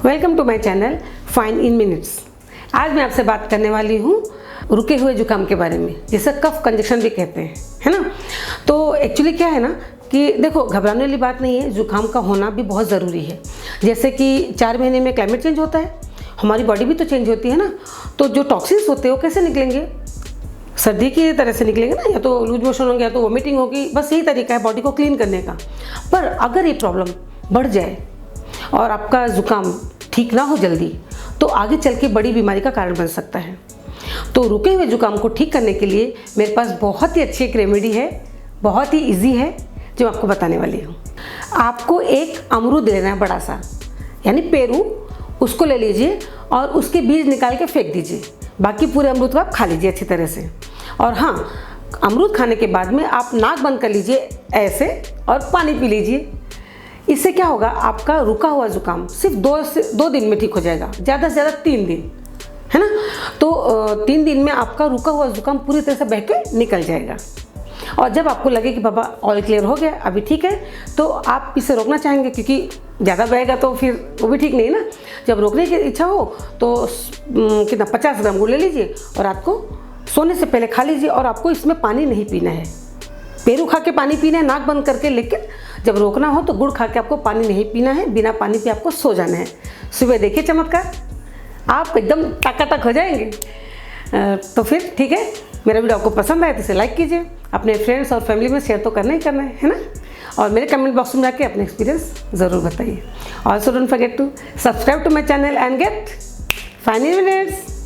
Welcome to my channel fine in minutes. आज मैं आपसे बात करने वाली हूँ रुके हुए जुकाम के बारे में, जिसे कफ कंजेशन भी कहते हैं, है ना। तो एक्चुअली क्या है ना कि देखो, घबराने वाली बात नहीं है, जुकाम का होना भी बहुत ज़रूरी है। जैसे कि 4 महीने में क्लाइमेट चेंज होता है, हमारी बॉडी भी तो चेंज होती है ना। तो जो टॉक्सिन्स होते हैं वो कैसे निकलेंगे? सर्दी की तरह से निकलेंगे ना, या तो लूज मोशन होंगे या तो वोमिटिंग होगी। बस यही तरीका है बॉडी को क्लीन करने का। पर अगर ये प्रॉब्लम बढ़ जाए और आपका जुकाम ठीक ना हो जल्दी, तो आगे चल के बड़ी बीमारी का कारण बन सकता है। तो रुके हुए जुकाम को ठीक करने के लिए मेरे पास बहुत ही अच्छी एक रेमेडी है, बहुत ही इजी है, जो मैं आपको बताने वाली हूँ। आपको एक अमरूद लेना है, बड़ा सा, यानी पेरू, उसको ले लीजिए और उसके बीज निकाल के फेंक दीजिए। बाकी पूरे अमरूद को आप खा लीजिए अच्छी तरह से। और हाँ, अमरूद खाने के बाद में आप नाक बंद कर लीजिए ऐसे और पानी पी लीजिए। इससे क्या होगा, आपका रुका हुआ जुकाम सिर्फ 2 दिन में ठीक हो जाएगा, ज़्यादा से ज़्यादा 3 दिन, है ना। तो 3 दिन में आपका रुका हुआ जुकाम पूरी तरह से बह के निकल जाएगा। और जब आपको लगे कि बाबा ऑल क्लियर हो गया, अभी ठीक है, तो आप इसे रोकना चाहेंगे, क्योंकि ज़्यादा बहेगा तो फिर वो भी ठीक नहीं ना। जब रोकने की इच्छा हो तो कितना 50 ग्राम गुड़ ले लीजिए और रात को सोने से पहले खा लीजिए। और आपको इसमें पानी नहीं पीना है, पेरू खा के पानी पीना है नाक बंद करके, लेकिन जब रोकना हो तो गुड़ खा के आपको पानी नहीं पीना है, बिना पानी पे आपको सो जाना है। सुबह देखिए चमत्कार, आप एकदम टकाटक हो जाएंगे। तो फिर ठीक है, मेरा वीडियो आपको पसंद आए तो इसे लाइक कीजिए, अपने फ्रेंड्स और फैमिली में शेयर तो करना ही करना है ना। और मेरे कमेंट बॉक्स में जाके अपने एक्सपीरियंस ज़रूर बताइए। Also don't forget to subscribe to my channel and get fine in minutes.